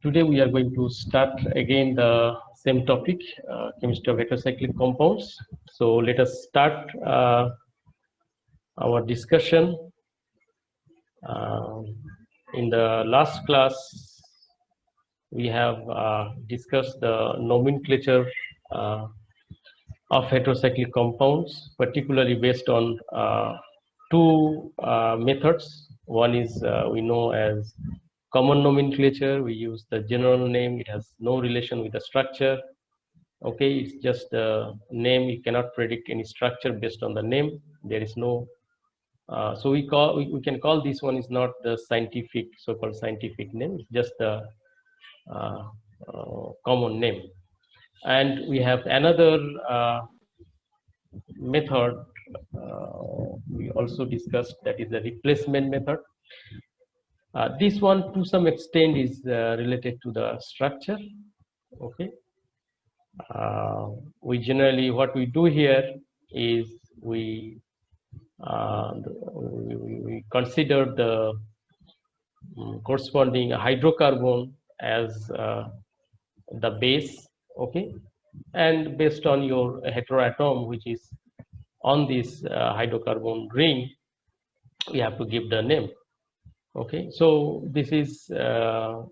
Today we are going to start again the same topic, chemistry of heterocyclic compounds. So let us start our discussion. In the last class, we have discussed the nomenclature of heterocyclic compounds, particularly based on two methods. One is we know as common nomenclature. We use the general name. It has no relation with the structure. Okay, it's just the name. You cannot predict any structure based on the name. There is no. So we can call this one is not the scientific, so-called scientific name. It's just the common name. And we have another method we also discussed, that is the replacement method. This one to some extent is related to the structure. Okay. We generally, what we do here is we consider the corresponding hydrocarbon as the base. Okay. And based on your heteroatom, which is on this hydrocarbon ring, we have to give the name. Okay, so this is a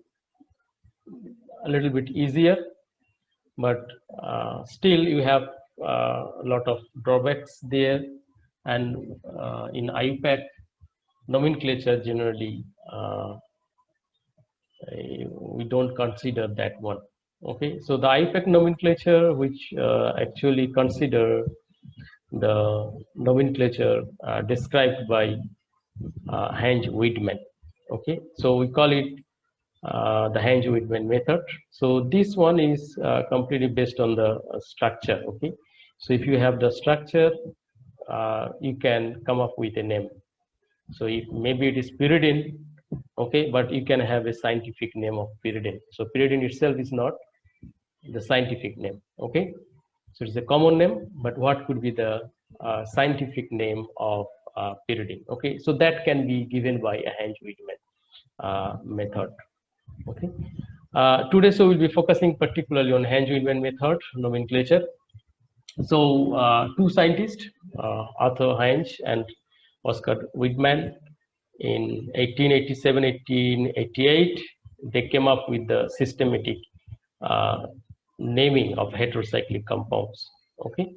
little bit easier, but still you have a lot of drawbacks there. And in IUPAC nomenclature, generally we don't consider that one. Okay, so the IUPAC nomenclature, which actually consider the nomenclature described by Hange-Widman. Okay, so we call it the Hange-Widman method. So this one is completely based on the structure. Okay, so if you have the structure, you can come up with a name. So if maybe it is pyridine, okay, but you can have a scientific name of pyridine. So pyridine itself is not the scientific name. Okay, so it's a common name, but what could be the scientific name of pyridine? Okay, so that can be given by a Hange-Widman method. Okay, today so we'll be focusing particularly on Hange-Widman method nomenclature. So two scientists, Arthur Hange and Oscar Widman, in 1887-1888, they came up with the systematic naming of heterocyclic compounds. Okay.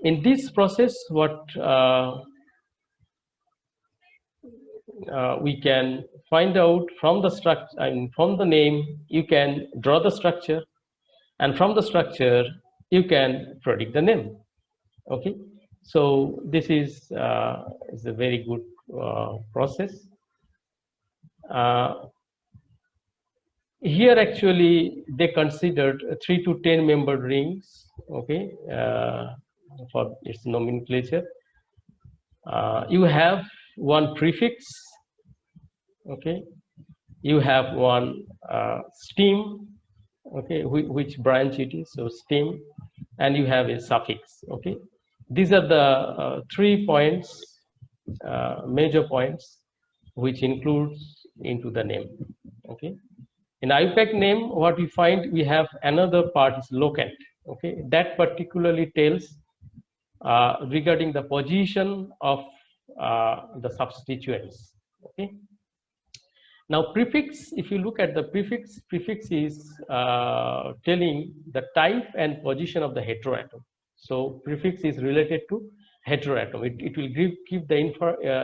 In this process, what we can find out from the structure, and from the name, you can draw the structure, and from the structure, you can predict the name. Okay, so this is a very good process. Here actually they considered 3 to 10 membered rings. Okay, for its nomenclature. You have one prefix. Okay, you have one stem. Okay, which branch it is, so stem, and you have a suffix. Okay, these are the 3 points, major points, which includes into the name. Okay, in IUPAC name, what we find, we have another part is locant. Okay, that particularly tells regarding the position of the substituents. Okay. Now prefix, if you look at the prefix, prefix is telling the type and position of the heteroatom. So prefix is related to heteroatom. It will give the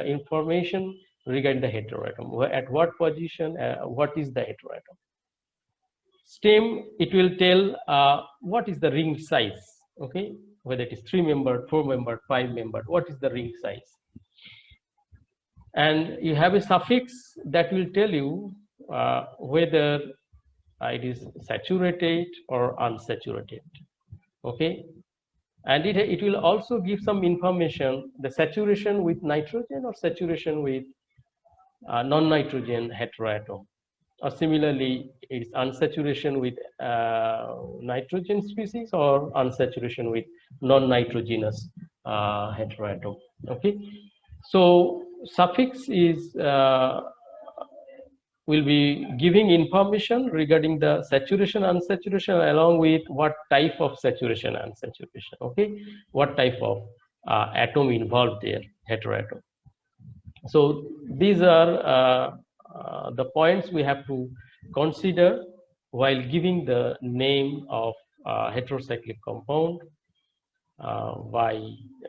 information regarding the heteroatom. At what position, what is the heteroatom. Stem, it will tell what is the ring size. Okay, whether it is 3-membered, 4-membered, 5-membered, what is the ring size. And you have a suffix that will tell you whether it is saturated or unsaturated. Okay, and it will also give some information, the saturation with nitrogen or saturation with non-nitrogen heteroatom, or similarly it is unsaturation with nitrogen species or unsaturation with non-nitrogenous heteroatom. Okay, so suffix is will be giving information regarding the saturation, unsaturation, along with what type of saturation, unsaturation, okay, what type of atom involved there, heteroatom. So these are the points we have to consider while giving the name of heterocyclic compound by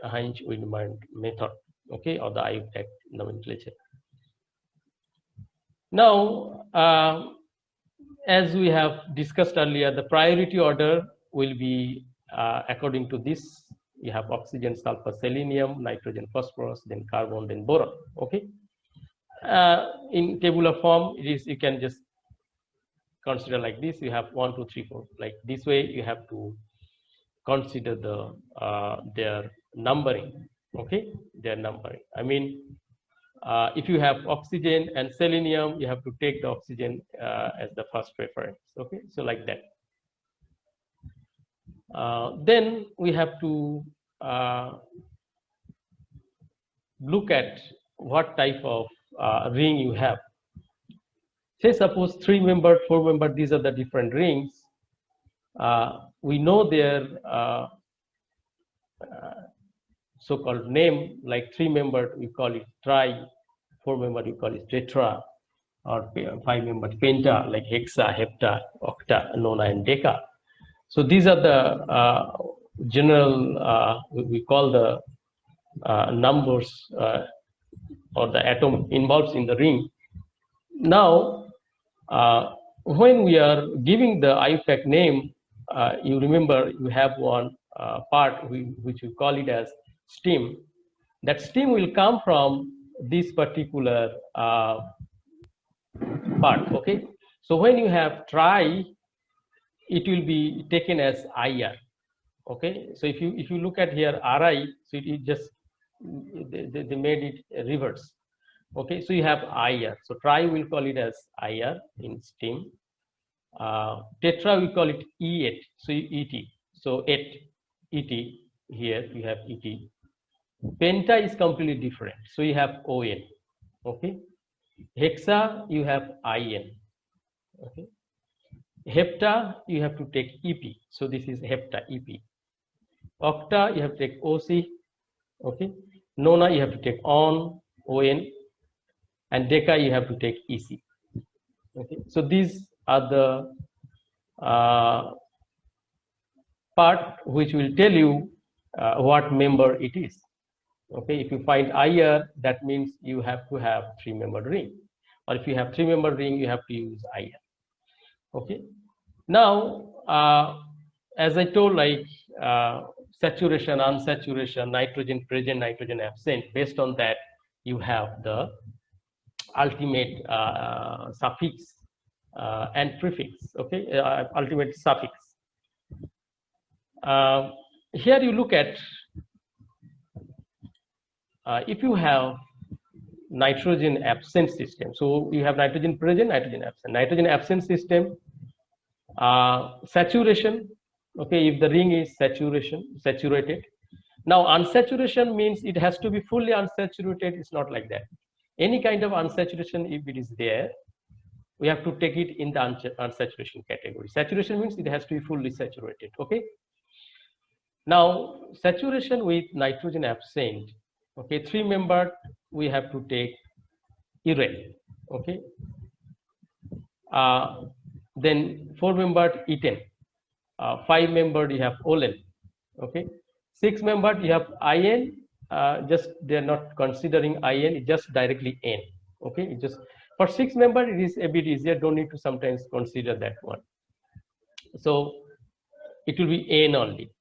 Heinz-Widmer method, okay, or the IUPAC nomenclature. Now, as we have discussed earlier, the priority order will be according to this. You have oxygen, sulfur, selenium, nitrogen, phosphorus, then carbon, then boron. Okay. In tabular form, it is, you can just consider like this. You have 1, 2, 3, 4. Like this way, you have to consider the their numbering. Okay, their numbering. I mean, if you have oxygen and selenium, you have to take the oxygen as the first reference. Okay, so like that. Then we have to look at what type of ring you have. Say suppose 3-membered, 4-membered, these are the different rings. We know their so-called name, like 3-membered, we call it tri, 4-membered, we call it tetra, or 5-membered penta, like hexa, hepta, octa, nona, and deca. So these are the general, we call the numbers or the atom involved in the ring. Now, when we are giving the IUPAC name, you remember you have one part which we call it as stem. That stem will come from this particular part. Okay, so when you have tri, it will be taken as IR. Okay, so if you look at here RI, so it just they made it reverse. Okay, so you have IR. So tri will call it as IR in stem. Tetra we call it E8. So ET. So ET here you have ET. Penta is completely different. So you have ON. Okay. Hexa you have IN. Okay. Hepta you have to take EP. So this is hepta EP. Octa you have to take OC. Okay. Nona you have to take ON. And deca you have to take EC. Okay. So these are the part which will tell you what member it is. Okay, if you find IR, that means you have to have 3-membered ring, or if you have 3-membered ring, you have to use IR. Okay, now as I told, like saturation, unsaturation, nitrogen present, nitrogen absent. Based on that, you have the ultimate suffix and prefix. Okay, ultimate suffix. Here you look at if you have nitrogen absent system. So you have nitrogen present, nitrogen absent. Nitrogen absent system, saturation. Okay, if the ring is saturated. Now unsaturation means it has to be fully unsaturated. It's not like that. Any kind of unsaturation, if it is there, we have to take it in the unsaturation category. Saturation means it has to be fully saturated. Okay. Now saturation with nitrogen absent. Okay, 3-membered we have to take urine. Okay. Then 4-membered eten. 5-membered you have olen. Okay. 6-membered you have in. Just they are not considering in. It's just directly n. Okay. It just for 6-membered it is a bit easier. Don't need to sometimes consider that one. So it will be n only.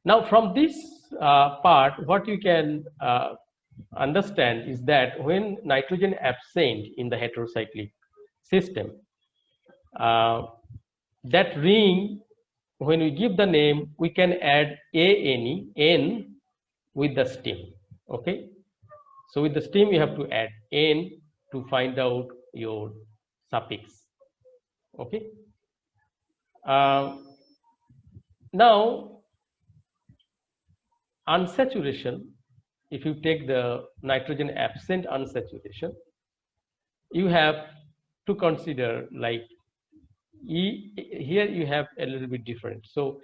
Now from this part, what you can understand is that when nitrogen absent in the heterocyclic system, that ring, when we give the name, we can add n with the stem. Okay, so with the stem you have to add n to find out your suffix. Okay. Now unsaturation, if you take the nitrogen absent unsaturation, you have to consider like E, here you have a little bit different. So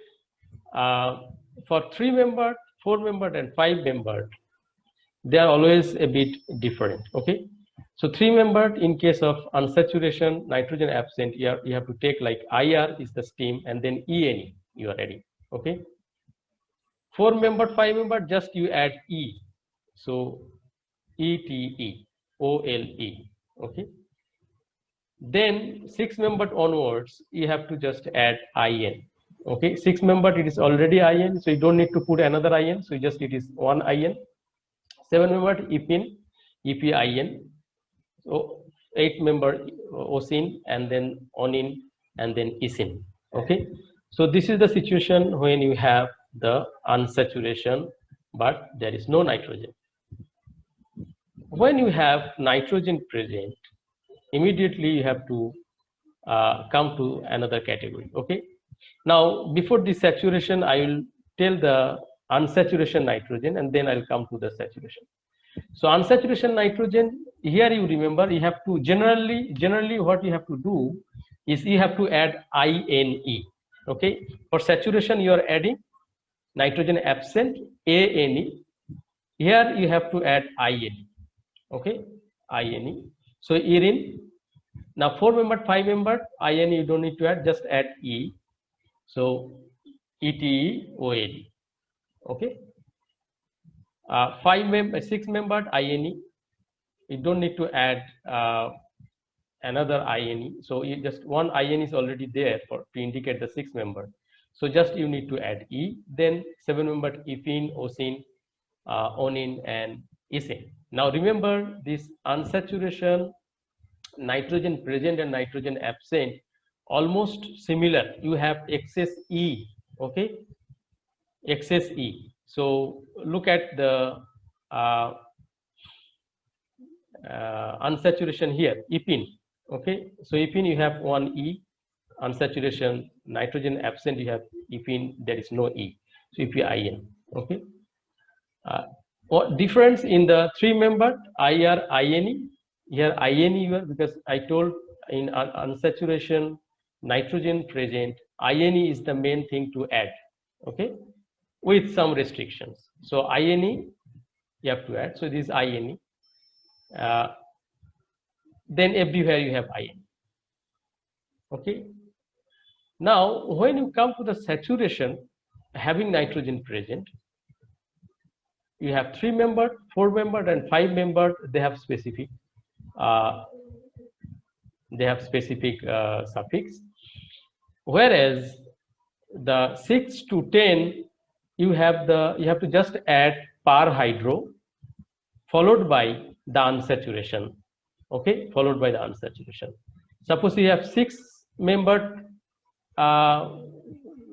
for 3-membered, 4-membered, and 5-membered, they are always a bit different. Okay, so 3-membered, in case of unsaturation, nitrogen absent, you have to take like IR is the steam, and then ENE you are adding. Okay, 4-membered, 5-membered, just you add E, so ETE, OLE. Okay, then 6-membered onwards, you have to just add IN. Okay, 6-membered, it is already IN, so you don't need to put another IN, so just it is one IN. 7-membered EPIN, EPIN. So 8-membered OSIN, and then ONIN, and then ISIN. Okay, so this is the situation when you have the unsaturation, but there is no nitrogen. When you have nitrogen present, immediately you have to come to another category. Okay, now before the saturation, I will tell the unsaturation nitrogen, and then I'll come to the saturation. So unsaturation nitrogen, here you remember, you have to generally what you have to do is you have to add INE. Okay, for saturation you are adding nitrogen absent, ANE. Here you have to add INE. Okay, INE. So urine. Now 4-membered, 5-membered, INE you don't need to add, just add E. So ETE, okay. 6-membered, INE, you don't need to add another INE. So you just one INE is already there to indicate the 6-membered. So just you need to add E. Then 7-membered EPIN, OSIN, ONIN, and ISIN. Now remember this unsaturation, nitrogen present and nitrogen absent, almost similar. You have excess E. Okay, excess E. So look at the unsaturation here, EPIN. Okay, so EPIN you have one E, unsaturation nitrogen absent you have EPIN, there is no E, so EPIN. Okay, what difference in the 3-membered IR INE? Here INE, because I told in unsaturation nitrogen present, INE is the main thing to add. Okay, with some restrictions. So INE you have to add. So this is INE. Then everywhere you have INE. Okay. Now when you come to the saturation having nitrogen present, you have 3-membered, 4-membered, and 5-membered. They have specific. Suffix. Whereas the 6 to 10, you have to just add par hydro followed by the unsaturation. Okay, followed by the unsaturation. Suppose you have 6-membered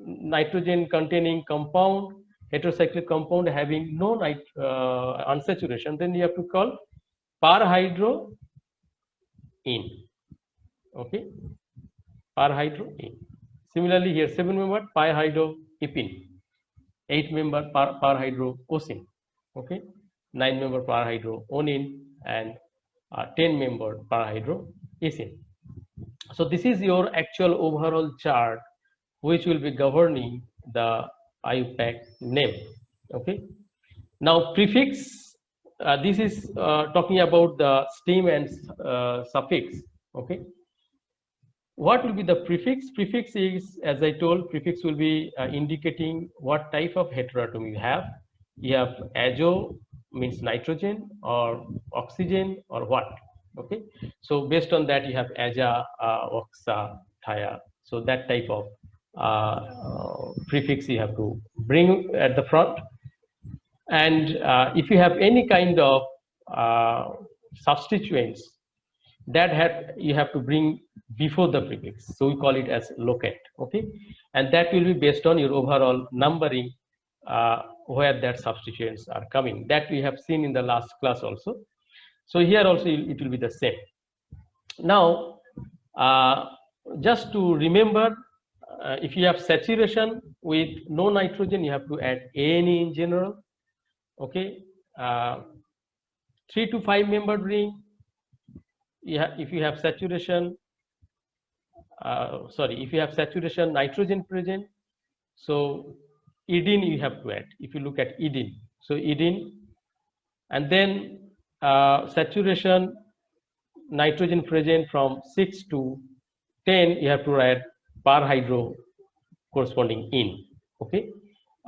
nitrogen containing compound, heterocyclic compound having no unsaturation, then you have to call par hydro in. Okay, par hydro in. Similarly here 7-membered par hydro EPIN, 8-membered par hydro OSIN. Okay, 9-membered par hydro ONIN, and 10-membered par hydro ISIN. So this is your actual overall chart which will be governing the IUPAC name. Okay, now prefix, this is talking about the stem and suffix. Okay, what will be the prefix? Prefix is, as I told, prefix will be indicating what type of heteroatom you have. You have azo means nitrogen, or oxygen, or what. Okay, so based on that you have aza, oxa, thia. So that type of prefix you have to bring at the front. And if you have any kind of substituents, that you have to bring before the prefix, so we call it as locate. Okay, and that will be based on your overall numbering where that substituents are coming. That we have seen in the last class also. So here also it will be the same. Now just to remember, if you have saturation with no nitrogen, you have to add ANE in general. Okay, 3 to 5-membered ring, if you have saturation sorry, if you have saturation nitrogen present, so idine you have to add. If you look at idine, so idine, and then saturation nitrogen present from 6 to 10, you have to add parhydro corresponding in, okay,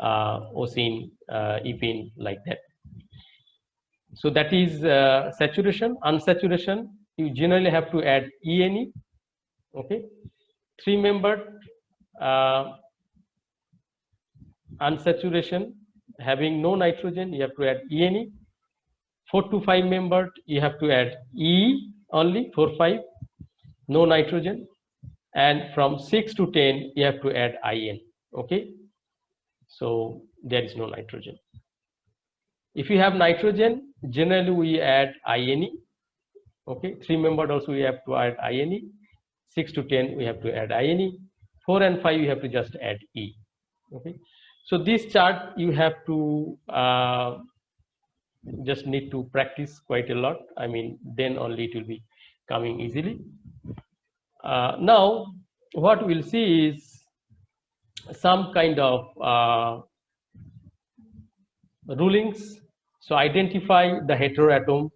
ocene, epine, like that. So that is saturation. Unsaturation, you generally have to add ene, okay. 3-membered unsaturation having no nitrogen, you have to add ene. 4 to 5-membered, you have to add E only, 4, 5, no nitrogen. And from 6 to 10, you have to add IN, okay? So there is no nitrogen. If you have nitrogen, generally we add INE, okay? 3-membered also we have to add INE. 6 to 10, we have to add INE. 4 and 5, you have to just add E, okay? So this chart you have to just need to practice quite a lot. I mean, then only it will be coming easily. Now, what we'll see is some kind of rulings. So identify the heteroatom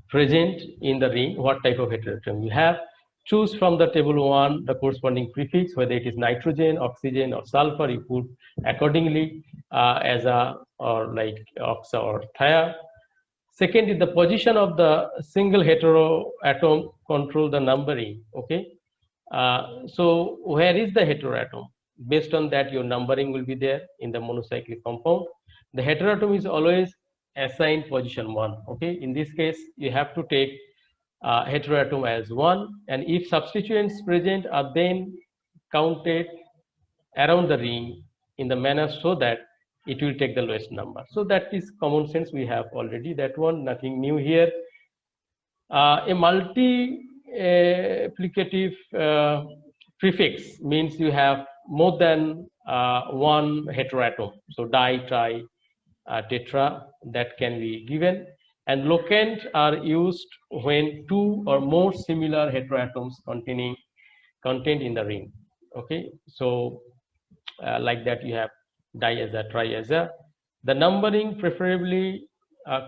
present in the ring, what type of heteroatom you have. Choose from the table 1 the corresponding prefix, whether it is nitrogen, oxygen, or sulfur, you put accordingly as a or like oxa or thia. Second is the position of the single heteroatom control the numbering, okay. So where is the heteroatom? Based on that, your numbering will be there in the monocyclic compound. The heteroatom is always assigned position 1, okay. In this case, you have to take heteroatom as 1, and if substituents present are then counted around the ring in the manner so that it will take the lowest number. So that is common sense, we have already that one, nothing new here. A multi-applicative prefix means you have more than one heteroatom. So di, tri, tetra, that can be given. And locant are used when 2 or more similar heteroatoms contained in the ring, okay. So like that you have diaza, triaza. The numbering preferably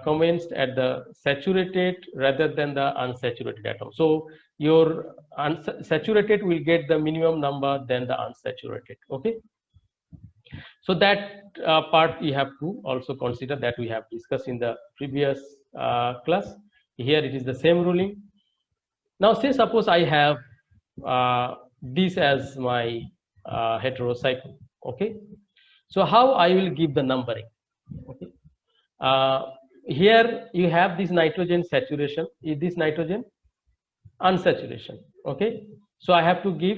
commenced at the saturated rather than the unsaturated atom. So your unsaturated will get the minimum number than the unsaturated, okay. So that part you have to also consider, that we have discussed in the previous class. Here it is the same ruling. Now say suppose I have this as my heterocycle, okay. So how I will give the numbering, okay. Here you have this nitrogen saturation, this nitrogen unsaturation, okay. So I have to give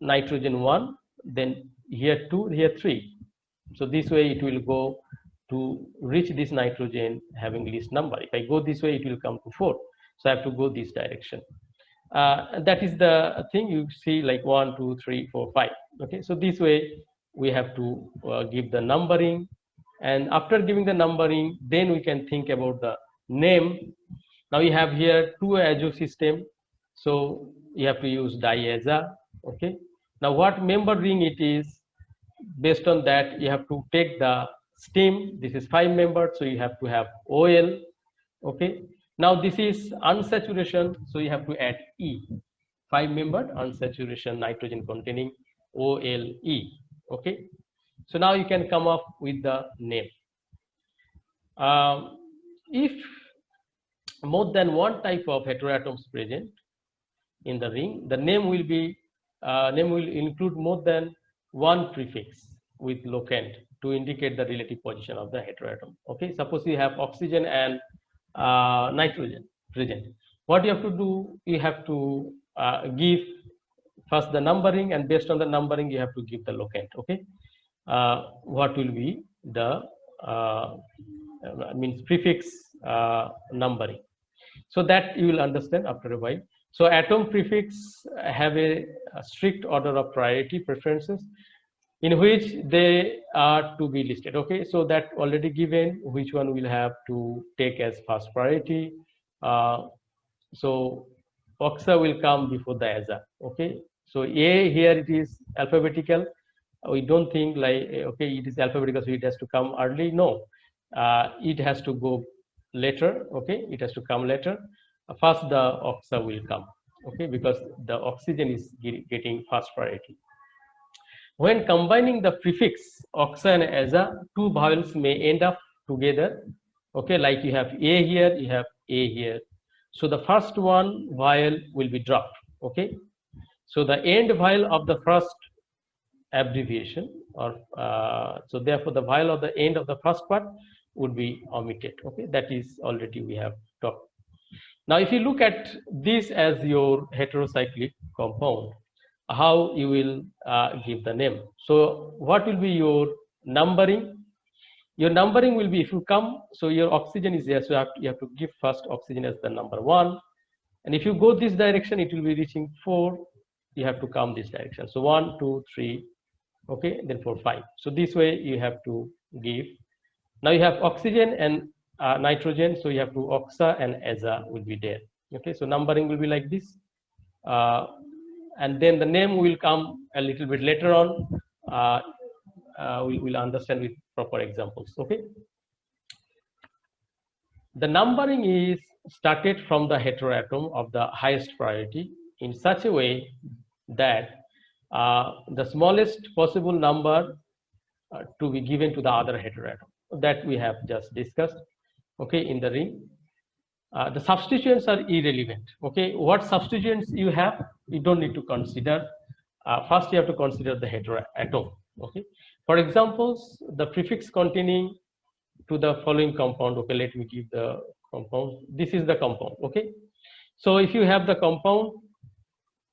nitrogen 1, then here 2, here 3. So this way it will go to reach this nitrogen having least number. If I go this way, it will come to 4. So I have to go this direction. That is the thing you see, like 1, 2, 3, 4, 5. Okay, so this way we have to give the numbering, and after giving the numbering, then we can think about the name. Now you have here 2 azo system, so you have to use diaza. Okay. Now what member ring it is, based on that you have to take the steam. This is 5-membered, so you have to have OL. Okay. Now this is unsaturation, so you have to add E. 5-membered unsaturation nitrogen containing OLE. Okay. So now you can come up with the name. If more than one type of heteroatoms present in the ring, the name will include more than one prefix with locant to indicate the relative position of the heteroatom. Okay, suppose you have oxygen and nitrogen present. What you have to do, you have to give first the numbering, and based on the numbering you have to give the locant. Okay, what will be the means prefix numbering, so that you will understand after a while. So atom prefix have a strict order of priority preferences in which they are to be listed. Okay, so that already given which one will have to take as first priority. So oxa will come before diaza. Okay, So A here it is alphabetical. We don't think like okay it is alphabetical, so it has to come early. No, it has to go later. Okay, it has to come later. First the oxa will come. Okay, because the oxygen is getting first priority. When combining the prefix oxa and aza, two vowels may end up together. Okay, like you have A here, you have A here. So the first one vowel will be dropped. Okay, so the end vowel of the first abbreviation, or so therefore the vowel of the end of the first part would be omitted. Okay, that is already we have talked. Now, if you look at this as your heterocyclic compound, how you will give the name. So what will be your numbering? Your numbering will be, if you come, so your oxygen is there, so you have to give first oxygen as the number 1. And if you go this direction, it will be reaching 4. You have to come this direction. So 1, 2, 3, okay, then 4, 5. So this way you have to give. Now you have oxygen and nitrogen, so you have to oxa and aza will be there. Okay, so numbering will be like this. And then the name will come a little bit later on. We will understand with proper examples. Okay. The numbering is started from the heteroatom of the highest priority in such a way that the smallest possible number to be given to the other heteroatom that we have just discussed. Okay, in the ring. The substituents are irrelevant. Okay, what substituents you have, you don't need to consider. First, you have to consider the heteroatom. Okay, for examples, the prefix containing to the following compound. Okay, let me give the compound. This is the compound. Okay, so if you have the compound,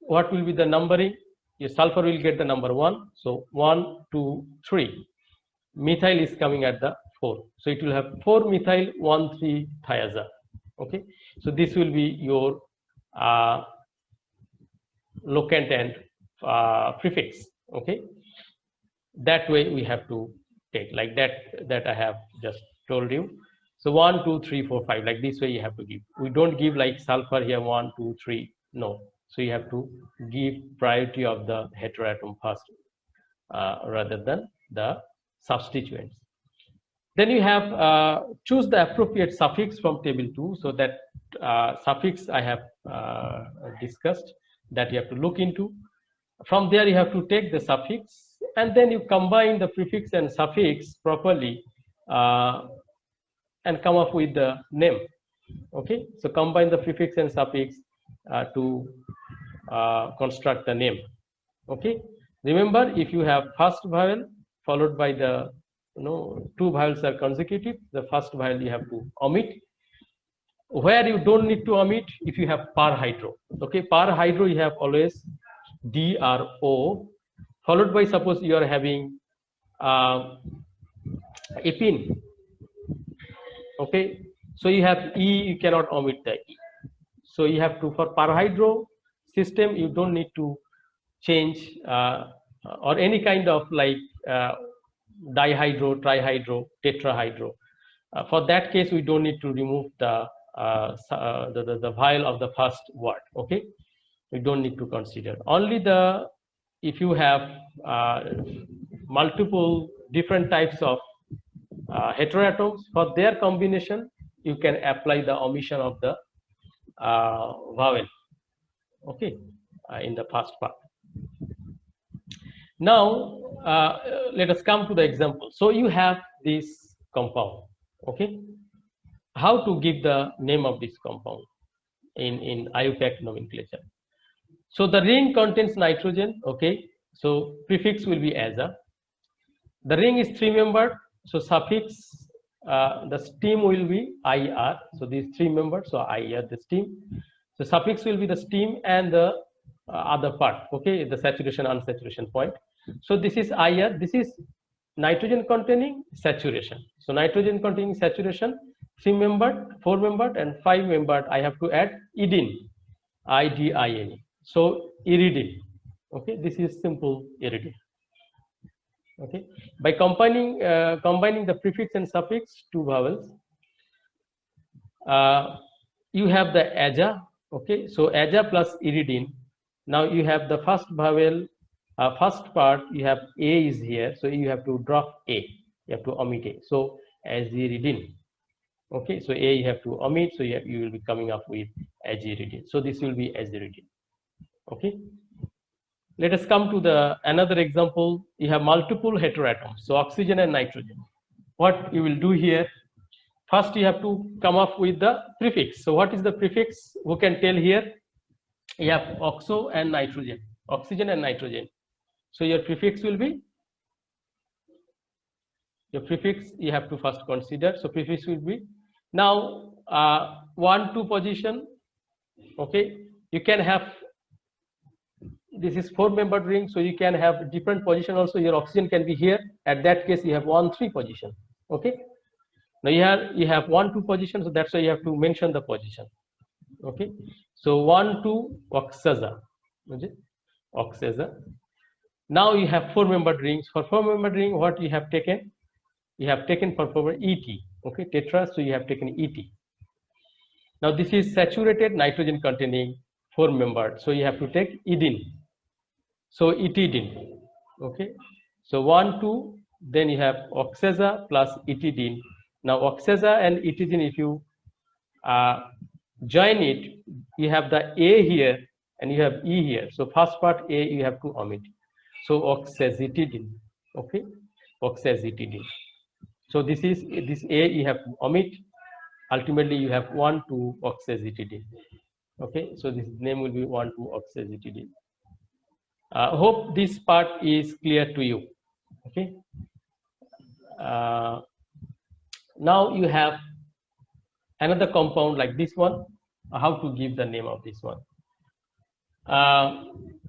what will be the numbering? Your sulfur will get the number 1. So 1, 2, 3. Methyl is coming at the 4. So it will have 4 methyl 1, 3 thiaza. Okay, so this will be your locant and prefix. Okay, that way we have to take like that I have just told you. So 1, 2, 3, 4, 5, like this way you have to give. We don't give like sulfur here 1, 2, 3. No, so you have to give priority of the heteroatom first rather than the substituents. Then you have choose the appropriate suffix from table 2. So that suffix I have discussed that you have to look into. From there you have to take the suffix and then you combine the prefix and suffix properly and come up with the name. Okay, so combine the prefix and suffix to construct the name. Okay, remember if you have first vowel followed by the two vowels are consecutive, the first vowel you have to omit. Where you don't need to omit, if you have parhydro. Okay, parhydro you have always DRO followed by, suppose you are having epine. Okay, so you have E, you cannot omit the E. So you have to, for parhydro system, you don't need to change or any kind of like dihydro, trihydro, tetrahydro. For that case, we don't need to remove the vowel of the first word. Okay, we don't need to consider. Only the if you have multiple different types of heteroatoms, for their combination, you can apply the omission of the vowel. Okay, in the first part. Now let us come to the example. So you have this compound. Okay, how to give the name of this compound in IUPAC nomenclature? So the ring contains nitrogen. Okay, so prefix will be aza. The ring is 3-membered, so suffix the steam will be IR. So these 3-membered, so IR the steam. So suffix will be the steam and the other part. Okay, the saturation unsaturation point. So this is IR. This is nitrogen containing saturation. So nitrogen containing saturation, 3-membered, 4-membered, and 5-membered. I have to add idine, IDINE. So iridium. Okay, this is simple iridium. Okay, by combining the prefix and suffix, two vowels, you have the aza. Okay, so aza plus iridium Now you have the first vowel, first part, you have A is here, so you have to drop A, you have to omit A. So aziridin. Okay, so A you have to omit, so you will be coming up with aziridin. So this will be aziridin. Okay. Let us come to the another example. You have multiple heteroatoms, so oxygen and nitrogen. What you will do here, first you have to come up with the prefix. So what is the prefix? Who can tell here? You have oxo and nitrogen, oxygen and nitrogen. So your prefix will be, your prefix you have to first consider. So prefix will be, now 1, 2 position. Okay, you can have, this is 4-membered ring, so you can have different position also. Your oxygen can be here. At that case, you have 1, 3 position. Okay. Now here you have 1, 2 position, so that's why you have to mention the position. Okay. So 1, 2 oxaza. Okay. Oxaza. Now you have 4-membered rings. For 4-membered ring, what you have taken? You have taken for ET. Okay, tetra. So you have taken ET. Now this is saturated nitrogen containing 4-membered. So you have to take idin. So etidine. Okay. So 1, 2, then you have oxaza plus etidine. Now oxaza and etidine, if you join it, you have the A here and you have E here. So first part A you have to omit. So oxazitidine. Okay. Oxazitidine. So this is, this A you have to omit. Ultimately you have 1, 2 oxazitidine. Okay. So this name will be 1, 2 oxazitidine. Hope this part is clear to you. Okay. Now you have another compound like this one. How to give the name of this one?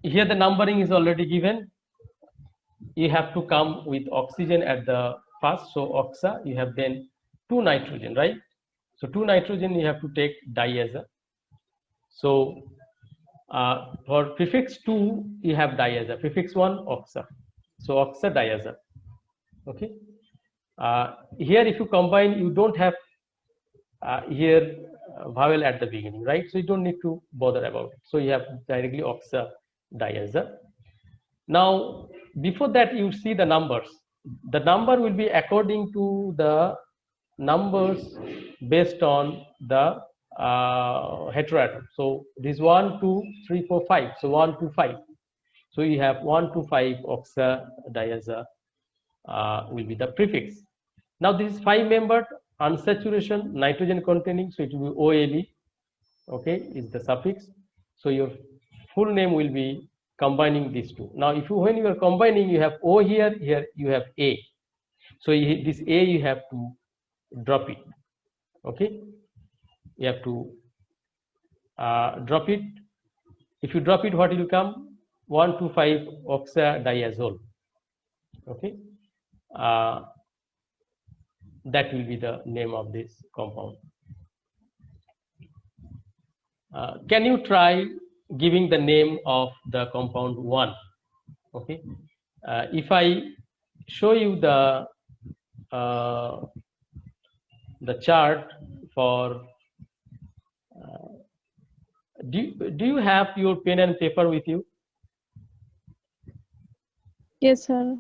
Here the numbering is already given. You have to come with oxygen at the first. So oxa, you have then 2 nitrogen, right? So 2 nitrogen you have to take diaza. So for prefix 2 you have diaza, prefix 1 oxa, so oxa diaza. Okay. Here if you combine, you don't have here vowel at the beginning, right? So you don't need to bother about it. So you have directly oxa diaza. Now before that you see the numbers. The number will be according to the numbers based on the heteroatom. So this 1, 2, 3, 4, 5. So 1, 2, 5. So you have 1, 2, 5 oxa diaza will be the prefix. Now this is 5-membered unsaturation nitrogen containing, so it will be OLE. Okay, is the suffix. So your full name will be combining these two. Now if you, when you are combining, you have O here, here you have A. So this A you have to drop it. Okay, you have to drop it. If you drop it, what will come? 1, 2, 5 oxadiazole. Okay, that will be the name of this compound. Can you try giving the name of the compound 1? Okay, if I show you the chart for do you have your pen and paper with you? Yes, sir.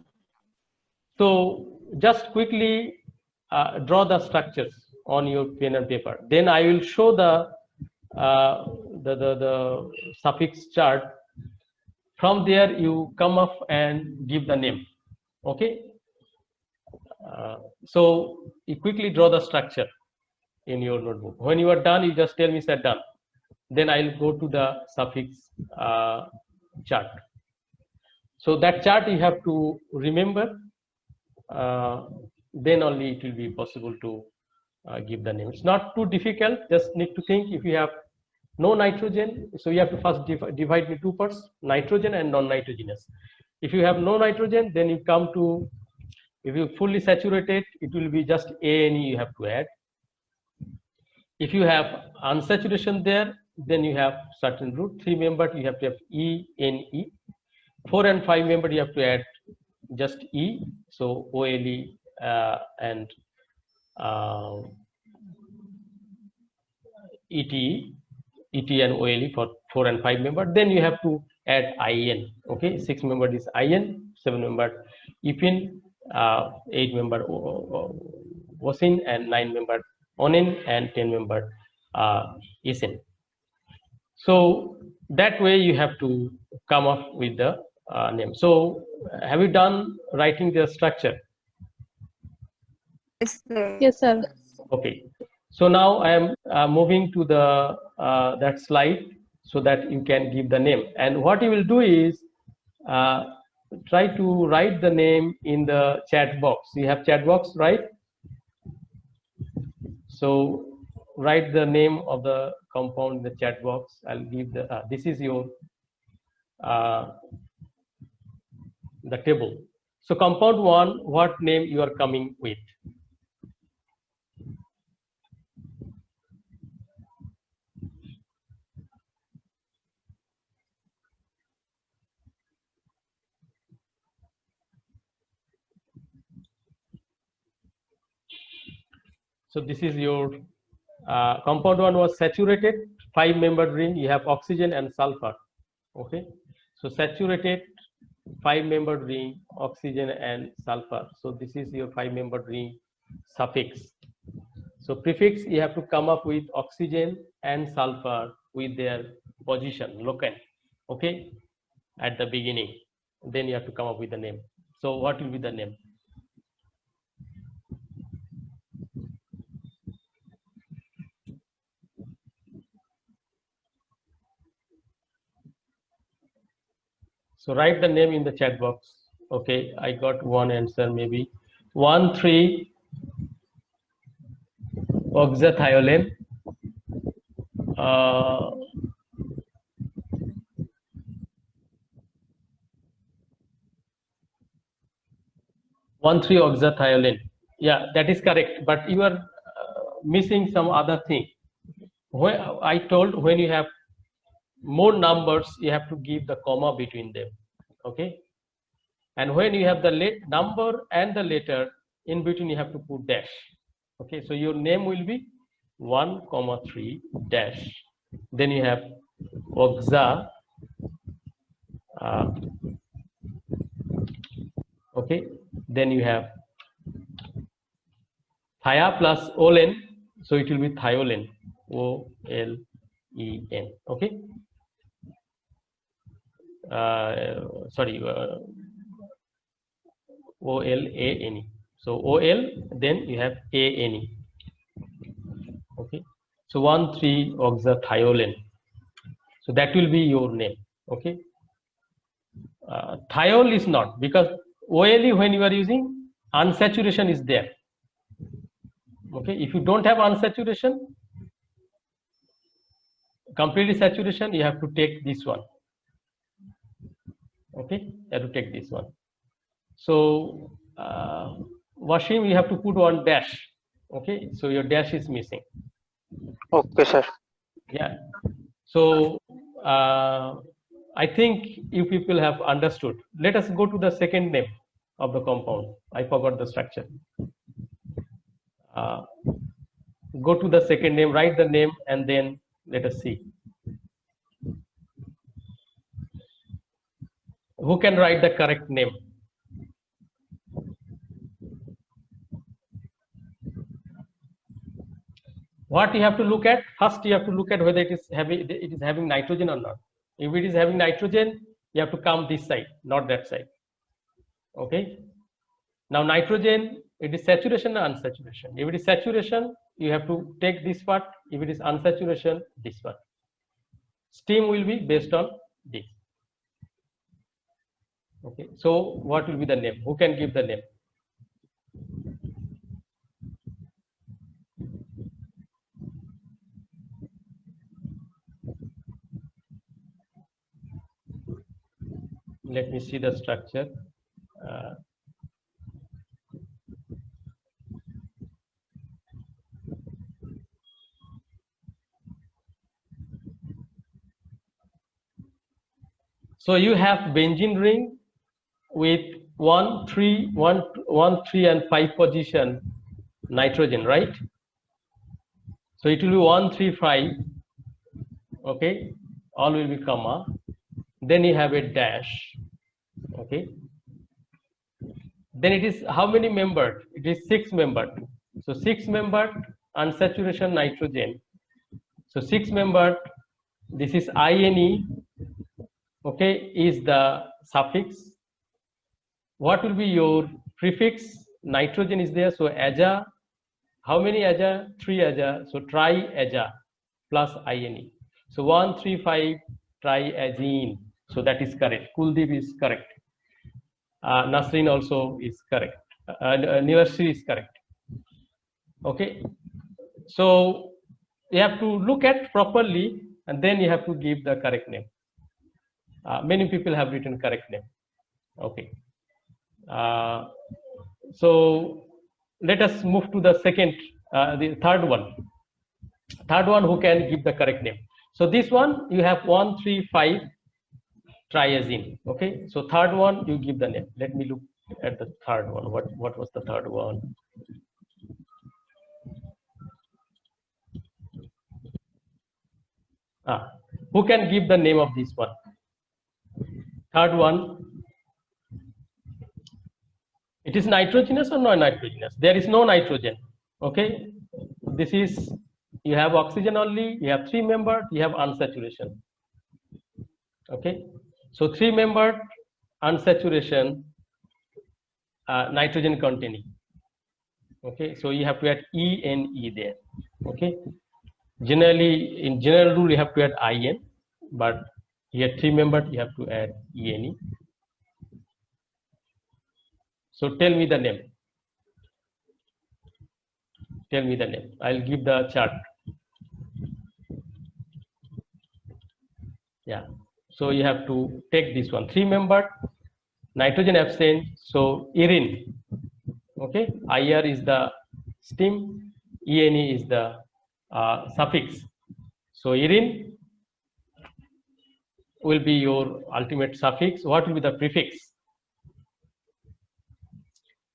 So just quickly draw the structures on your pen and paper. Then I will show the suffix chart. From there you come up and give the name. Okay. So you quickly draw the structure in your notebook. When you are done, you just tell me, sir, done. Then I'll go to the suffix chart. So that chart you have to remember. Then only it will be possible to give the name. It's not too difficult. Just need to think. If you have no nitrogen, so you have to first divide in 2 parts: nitrogen and non-nitrogenous. If you have no nitrogen, then you come to, if you fully saturated, it will be just A and E you have to add. If you have unsaturation there, then you have certain root. 3-membered, you have to have E, N, E. 4 and 5-membered, you have to add just E. So OLE and ETE. ET and OLE for 4 and 5 member. Then you have to add IN. Okay, 6 member is IN, 7 member EPIN, 8 member OSIN, and 9 member ONIN, and 10 member ISIN. So that way you have to come up with the name. So have you done writing the structure? Yes, sir. Yes, sir. Okay. So now I am moving to the that slide so that you can give the name. And what you will do is try to write the name in the chat box. You have chat box, right? So write the name of the compound in the chat box. I'll give the this is your the table. So compound 1, what name you are coming with? So this is your compound 1 was saturated, 5-membered ring. You have oxygen and sulfur. Okay, so saturated 5-membered ring, oxygen and sulfur. So this is your 5-membered ring suffix. So prefix, you have to come up with oxygen and sulfur with their position, locant. Okay, at the beginning. Then you have to come up with the name. So what will be the name? So write the name in the chat box. Okay, I got one answer maybe. 1,3-oxathiolane. 1,3-oxathiolane. Yeah, that is correct. But you are missing some other thing. When I told when you have more numbers, you have to give the comma between them. Okay, and when you have the number and the letter in between, you have to put dash. Okay, so your name will be 1,3 dash. Then you have oxa. Okay, then you have thia plus olen, so it will be thiolane, O-L-E-N. Okay, sorry, O-L-A-N-E. So O-L, then you have A-N-E. Okay, so 1,3-oxathiolane. So that will be your name. Okay, thiol is not, because OLE when you are using, unsaturation is there. Okay, if you don't have unsaturation, completely saturation, you have to take this one. Okay, you have to take this one. So Wasim, you have to put one dash. Okay, so your dash is missing. Okay, sir. Yeah. So I think you people have understood. Let us go to the second name of the compound. I forgot the structure. Go to the second name, write the name, and then let us see. Who can write the correct name? What you have to look at? First, you have to look at whether it is having nitrogen or not. If it is having nitrogen, you have to come this side, not that side. Okay. Now nitrogen, it is saturation or unsaturation. If it is saturation, you have to take this part. If it is unsaturation, this part. Steam will be based on this. Okay. So what will be the name? Who can give the name? Let me see the structure. So you have benzene ring with 1, 3, and 5 position nitrogen, right? So it will be 1, 3, 5. okay, all will be comma, then you have a dash, okay, then it is how many membered? It is 6 membered. So 6 membered unsaturation nitrogen. So 6 membered, this is INE, okay, is the suffix. What will be your prefix? Nitrogen is there, so aja. How many aja? 3 aja, so tri-aja plus INE. So 135 triazine. So that is correct. Kuldeep is correct. Nasrin also is correct. Nivasri is correct. Okay. So you have to look at properly and then you have to give the correct name. Many people have written correct name. Okay. So let us move to the the third one. Third one who can give the correct name. So this one you have 135 triazine. Okay. So third one you give the name. Let me look at the third one. What was the third one? Who can give the name of this one? Third one. It is nitrogenous or non-nitrogenous? There is no nitrogen. Okay. This is, you have oxygen only, you have 3 membered, you have unsaturation. Okay. So 3 membered unsaturation, nitrogen containing. Okay. So you have to add ENE there. Okay. Generally, in general rule, you have to add IN, but here 3 membered, you have to add ENE. So tell me the name. Tell me the name. I'll give the chart. Yeah. So you have to take this one. 3 membered, nitrogen absent. So IRIN. Okay. IR is the steam. ENE is the suffix. So IRIN will be your ultimate suffix. What will be the prefix?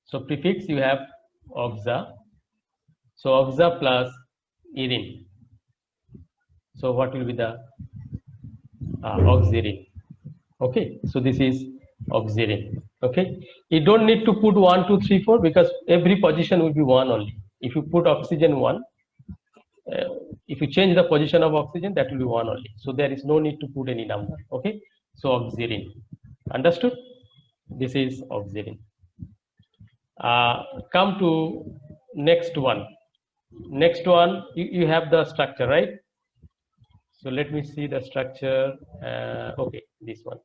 So prefix you have oxa. So oxa plus IRIN. So what will be the oxyrin? Okay. So this is oxyrin. Okay. You don't need to put 1, 2, 3, 4 because every position will be 1 only. If you put oxygen 1, if you change the position of oxygen, that will be 1 only. So there is no need to put any number. Okay. So oxyrin. Understood? This is oxyrin. Come to next one. Next one, you have the structure, right? So let me see the structure. Okay, this one.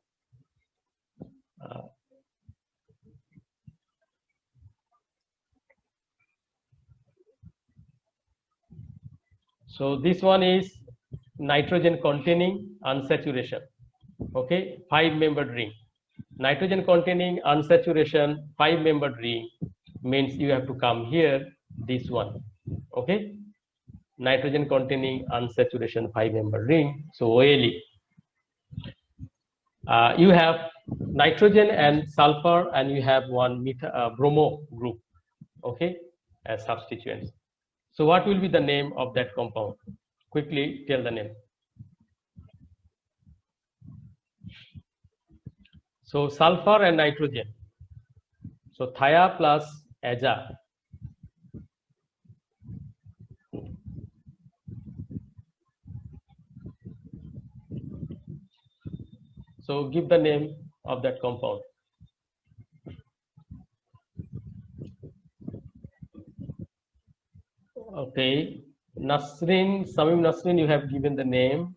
So this one is nitrogen containing unsaturation. Okay, 5 membered ring. Nitrogen containing unsaturation 5 membered ring means you have to come here, this one. Okay, nitrogen containing unsaturation 5 membered ring. So OLE. You have nitrogen and sulfur, and you have one bromo group. Okay, as substituents. So what will be the name of that compound? Quickly tell the name. So sulfur and nitrogen. So thia plus aja. So give the name of that compound. Okay, Nasrin, Samim Nasrin, you have given the name.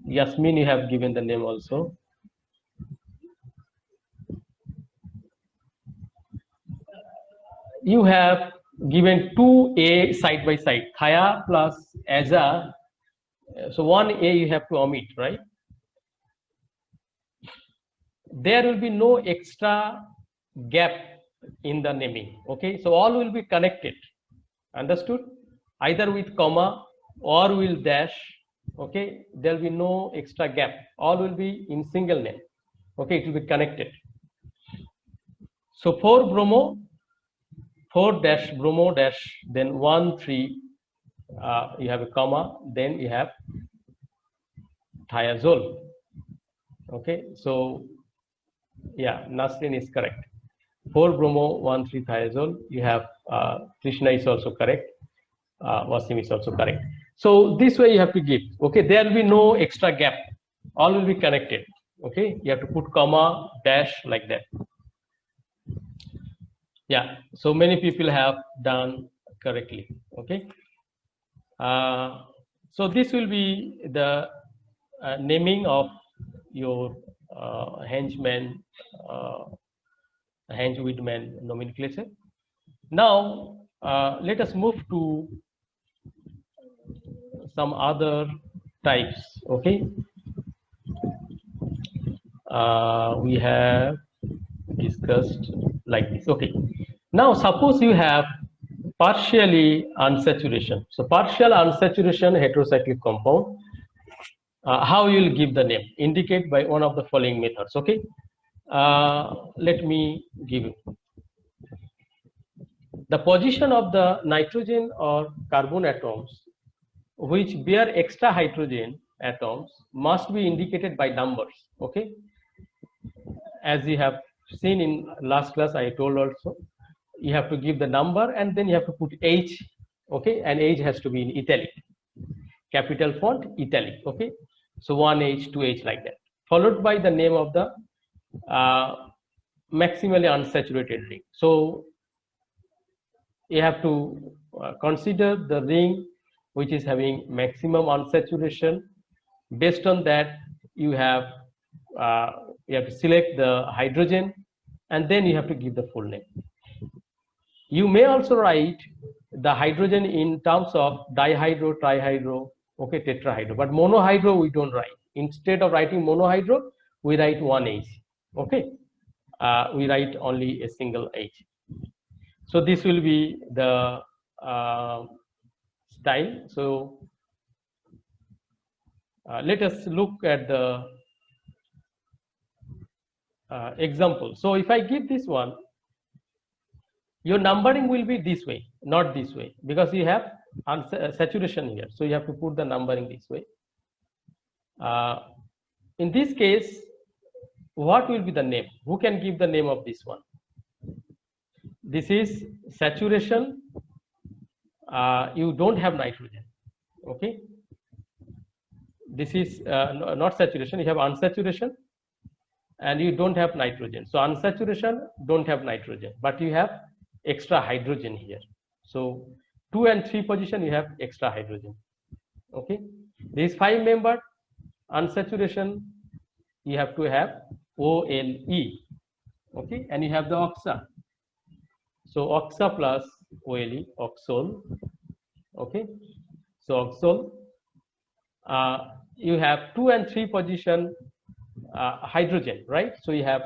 Yasmin, you have given the name also. You have given 2A side by side, thia plus aza. So 1A you have to omit, right? There will be no extra gap in the naming. Okay, so all will be connected. Understood? Either with comma or with dash. Okay, there will be no extra gap. All will be in single name. Okay, it will be connected. So 4 bromo, 4 dash bromo dash, then 1 3 you have a comma, then you have thiazole. Okay, so yeah, Nasrin is correct. 4-bromo-1,3-thiazole. You have Krishna is also correct. Wasim is also correct. So this way you have to give. Okay, there will be no extra gap. All will be connected. Okay, you have to put comma, dash like that. Yeah, so many people have done correctly. Okay, so this will be the naming of your henchman, henchwoodman nomenclature. Now let us move to some other types. Okay, we have discussed like this. Okay, now suppose you have partially unsaturation. So partial unsaturation heterocyclic compound. How you will give the name? Indicate by one of the following methods. Okay, let me give you. The position of the nitrogen or carbon atoms which bear extra hydrogen atoms must be indicated by numbers. Okay, as you have seen in last class, I told also you have to give the number and then you have to put H. Okay, and H has to be in italic, capital font, italic. Okay, so 1H, 2H like that, followed by the name of the maximally unsaturated ring. So you have to consider the ring which is having maximum unsaturation. Based on that, you have to select the hydrogen and then you have to give the full name. You may also write the hydrogen in terms of dihydro, trihydro, okay, tetrahydro, but monohydro we don't write. Instead of writing monohydro, we write 1H. Okay, we write only a single H. So this will be the style. So let us look at the example. So if I give this one, your numbering will be this way, not this way, because you have saturation here. So you have to put the numbering this way. In this case, what will be the name? Who can give the name of this one? This is saturation. You don't have nitrogen. Okay. This is not saturation. You have unsaturation, and you don't have nitrogen. So unsaturation don't have nitrogen, but you have extra hydrogen here. So 2 and 3 position you have extra hydrogen. Okay. This 5-membered unsaturation you have to have OLE. Okay, and you have the oxa. So oxa plus OLE, oxole. Okay, so oxole. You have 2 and 3 position hydrogen, right? So you have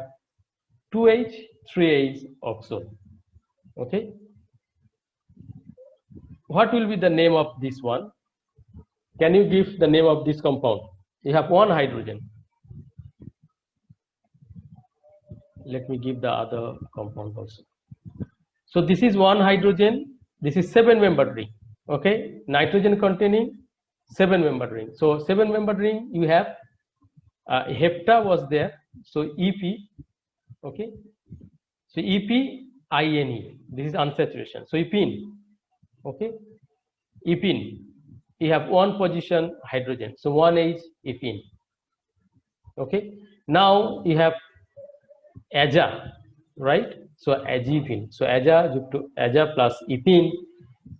2H, 3H oxole. Okay. What will be the name of this one? Can you give the name of this compound? You have 1 hydrogen. Let me give the other compound also. So this is 1 hydrogen. This is 7-membered ring. Okay, nitrogen containing 7-membered ring. So 7-membered ring, you have hepta was there. So EP. Okay, so EP-INE. This is unsaturation. So epene. Okay, epene. You have 1 position hydrogen. So 1H epene. Okay, now you have aja, right? So agipine. So aja plus epene.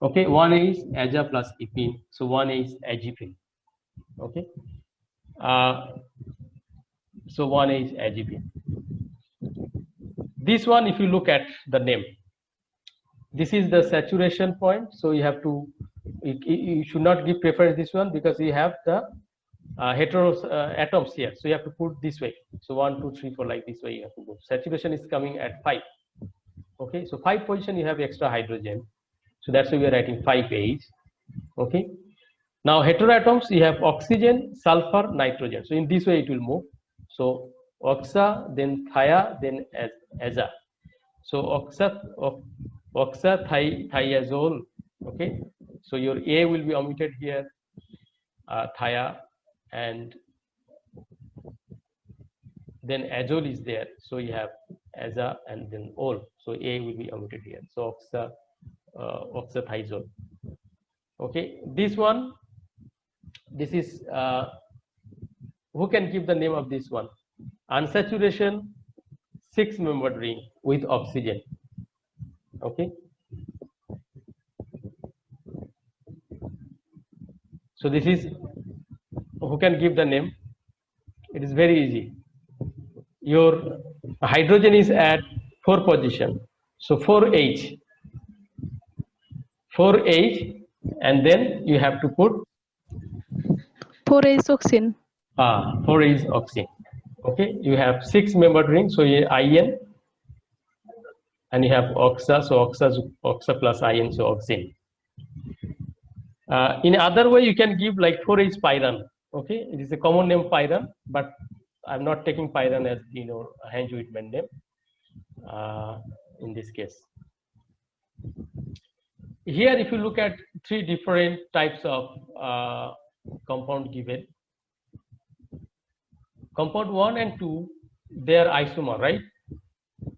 Okay, 1 is aja plus epene. So 1 is agipine. Okay. So 1 is agipine. This one, if you look at the name, this is the saturation point. So you have to, you should not give preference this one because you have the hetero atoms here. So you have to put this way. So 1, 2, 3, 4 like this way you have to go. Saturation is coming at 5. Okay, so 5 position you have extra hydrogen. So that's why we are writing 5H. Okay. Now heteroatoms you have oxygen, sulfur, nitrogen. So in this way it will move. So oxa, then thia, then aza. So oxa thiazole. Okay. So your A will be omitted here, thia, and then azole is there. So you have aza and then ol. So A will be omitted here. So oxathiazole. Okay, this one, this is who can give the name of this one? Unsaturation 6-membered ring with oxygen. Okay, so this is, who can give the name? It is very easy. Your hydrogen is at 4 position, so 4H, and then you have to put 4H oxygen. 4H oxygen. Okay, you have 6-membered ring, so you IN, and you have oxa, so oxa plus IN, so oxygen. In other way, you can give like 4H pyran. Okay, it is a common name pyran, but I'm not taking pyran as Hange Whitman name in this case. Here, if you look at 3 different types of compound given, compound 1 and 2, they are isomer, right?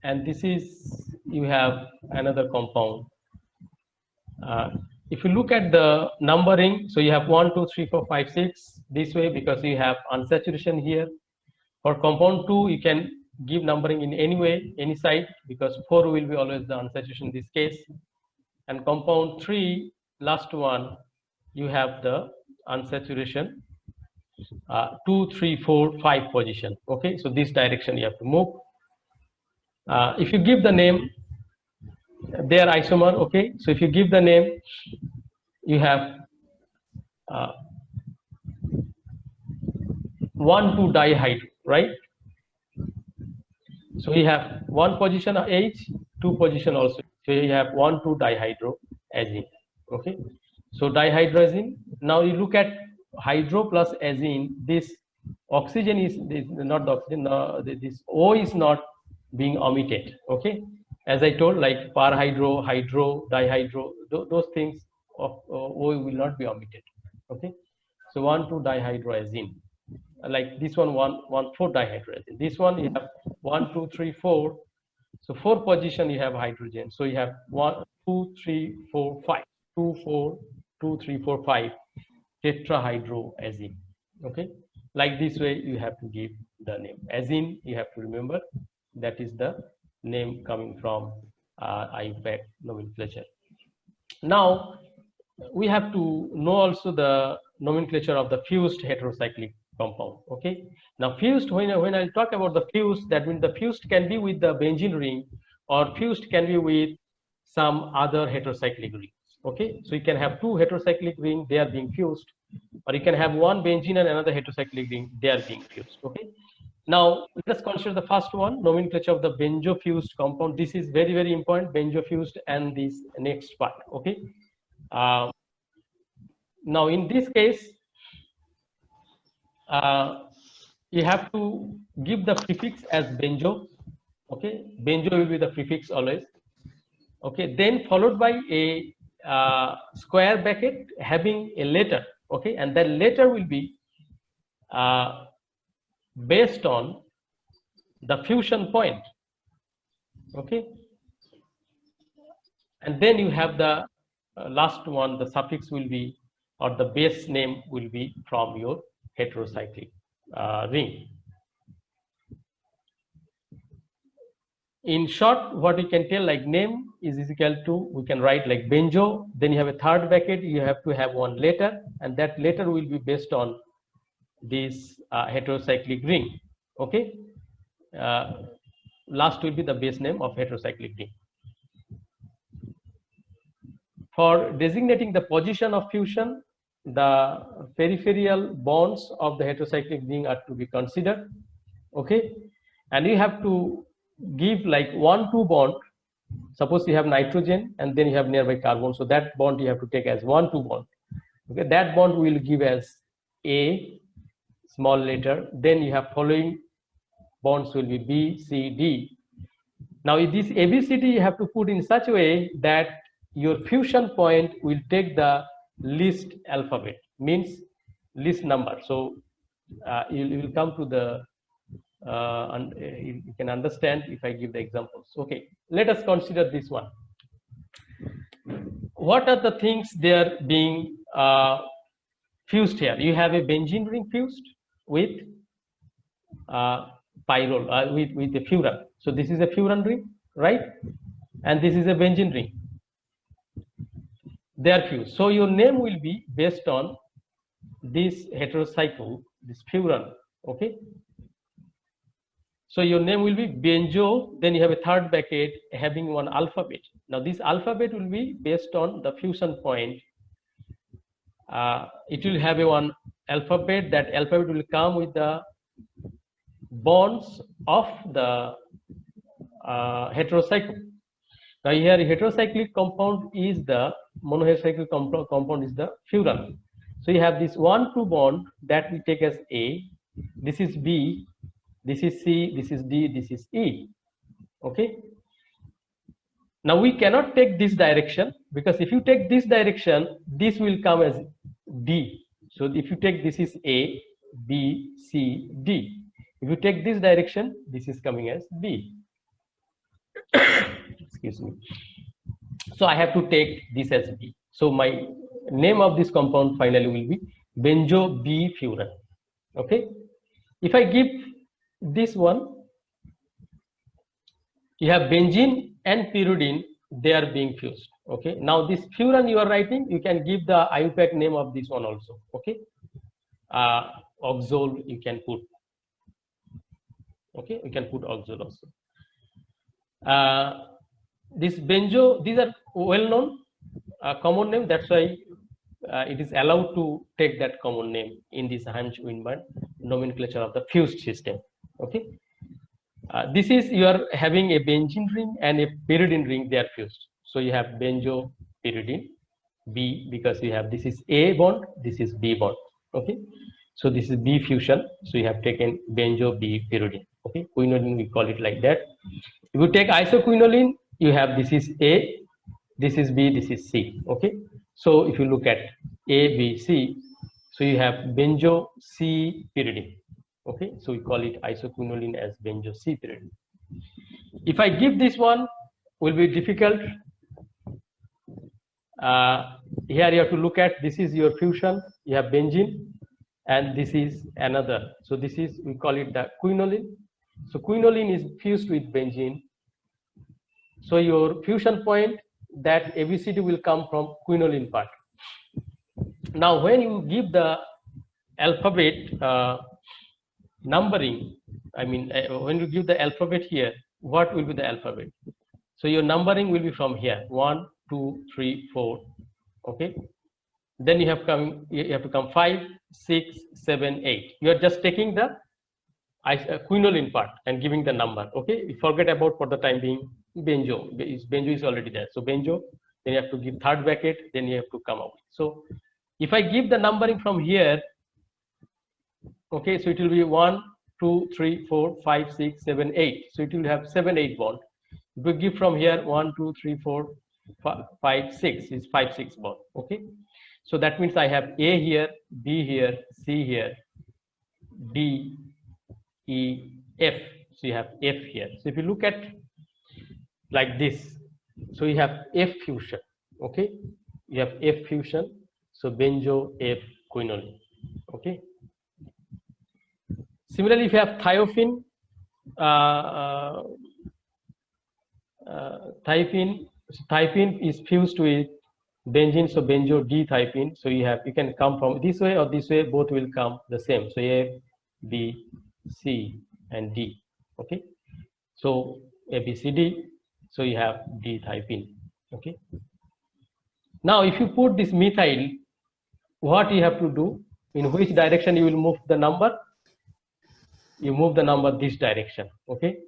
And this is, you have another compound. If you look at the numbering, so you have 1, 2, 3, 4, 5, 6 this way, because you have unsaturation here. For compound 2, you can give numbering in any way, any side, because 4 will be always the unsaturation in this case. And compound 3, last one, you have the unsaturation 2, 3, 4, 5 position. Okay, so this direction you have to move. If you give the name, they are isomer. Okay, so if you give the name, you have 1,2 dihydro, right? So you have 1 position of H, 2 position also. So you have 1,2 dihydroazine. Okay, so dihydroazine. Now you look at hydro plus azine. This oxygen is not the oxygen. This O is not being omitted. Okay, as I told, like parhydro, hydro, dihydro, those things of O will not be omitted. Okay, so 1,2 dihydroazine. Like this one, 1,4 dihydroazine. This one you have 1, 2, 3, 4. So 4 position you have hydrogen. So you have 1, 2, 3, 4, 5. 2, 4, 2, 3, 4, 5 tetrahydroazine. Okay, like this way you have to give the name. Azine, you have to remember that is the name coming from IUPAC nomenclature. Now we have to know also the nomenclature of the fused heterocyclic compound. Okay, now fused, when I talk about the fused, that means the fused can be with the benzene ring, or fused can be with some other heterocyclic ring. Okay, so you can have 2 heterocyclic ring, they are being fused, or you can have 1 benzene and another heterocyclic ring, they are being fused. Okay, now let us consider the first one, nomenclature of the benzo-fused compound. This is very, very important, benzo-fused, and this next part. Okay, now in this case, you have to give the prefix as benzo. Okay, benzo will be the prefix always. Okay, then followed by a square bracket having a letter. Okay, and that letter will be based on the fusion point. Okay, and then you have the last one, the suffix will be, or the base name will be from your heterocyclic ring. In short, what we can tell, like name is equal to, we can write like benzo, then you have a third bracket, you have to have one letter, and that letter will be based on this heterocyclic ring. Okay, last will be the base name of heterocyclic ring. For designating the position of fusion, the peripheral bonds of the heterocyclic ring are to be considered. Okay, and you have to give like 1,2 bond. Suppose you have nitrogen and then you have nearby carbon, so that bond you have to take as 1,2 bond. Okay, that bond will give as A, small letter. Then you have following bonds will be B, C, D. Now this ABCD you have to put in such a way that your fusion point will take the least alphabet, means least number. So you will come to the and you can understand if I give the examples. Okay, let us consider this one. What are the things they are being fused here? You have a benzene ring fused with pyrrole, with a furan. So this is a furan ring, right? And this is a benzene ring. They are fused. So your name will be based on this heterocycle, this furan. Okay. So your name will be benzo. Then you have a third bracket having one alphabet. Now this alphabet will be based on the fusion point. It will have a one alphabet. That alphabet will come with the bonds of the heterocycle. Now here heterocyclic compound is the monoheterocyclic compound is the furan. So you have this 1,2 bond that we take as A. This is B. This is C. This is D. This is E. Okay. Now we cannot take this direction, because if you take this direction, this will come as D. So if you take this is A, B, C, D. If you take this direction, this is coming as B. Excuse me. So I have to take this as B. So my name of this compound finally will be benzo B furan. Okay. If I give this one, you have benzene and pyridine, they are being fused. Okay. Now this furan you are writing, you can give the IUPAC name of this one also. Okay. Oxole you can put. Okay, you can put oxole also. This benzo, these are well known common name. That's why it is allowed to take that common name in this Heinz-Weinberg nomenclature of the fused system. Okay. This is you are having a benzene ring and a pyridine ring, they are fused. So you have benzo pyridine B, because you have this is A bond, this is B bond. Okay. So this is B fusion. So you have taken benzo B pyridine. Okay. Quinoline we call it like that. If you take isoquinoline, you have this is A, this is B, this is C. Okay. So if you look at A, B, C, so you have benzo C pyridine. Okay, so we call it isoquinoline as benzo C pyridine. If I give this one, will be difficult. Here you have to look at, this is your fusion, you have benzene, and this is another. So this is, we call it the quinoline. So quinoline is fused with benzene. So your fusion point, that ABCD will come from quinoline part. Now when you give the alphabet numbering, I mean when you give the alphabet here, what will be the alphabet? So your numbering will be from here 1, 2, 3, 4. Okay. Then you have to come 5, 6, 7, 8. You are just taking the quinoline part and giving the number. Okay. You forget about for the time being benzo. Benzo is already there. So benzo. Then you have to give third bracket. Then you have to come out. So if I give the numbering from here, okay, so it will be 1, 2, 3, 4, 5, 6, 7, 8. So it will have 7, 8 bond. If we give from here 1, 2, 3, 4, 5, 6 is 5, 6 bond. Okay. So that means I have A here, B here, C here, D, E, F. So you have F here. So if you look at like this, so you have F fusion. Okay. You have F fusion. So benzo F quinoline. Okay. Similarly, if you have thiophene, thiophene is fused with benzene, so benzo D-thiophene. So you can come from this way or this way, both will come the same. So A, B, C, and D. Okay. So A, B, C, D. So you have D-thiophene. Okay. Now, if you put this methyl, what you have to do? In which direction you will move the number? You move the number this direction. Okay.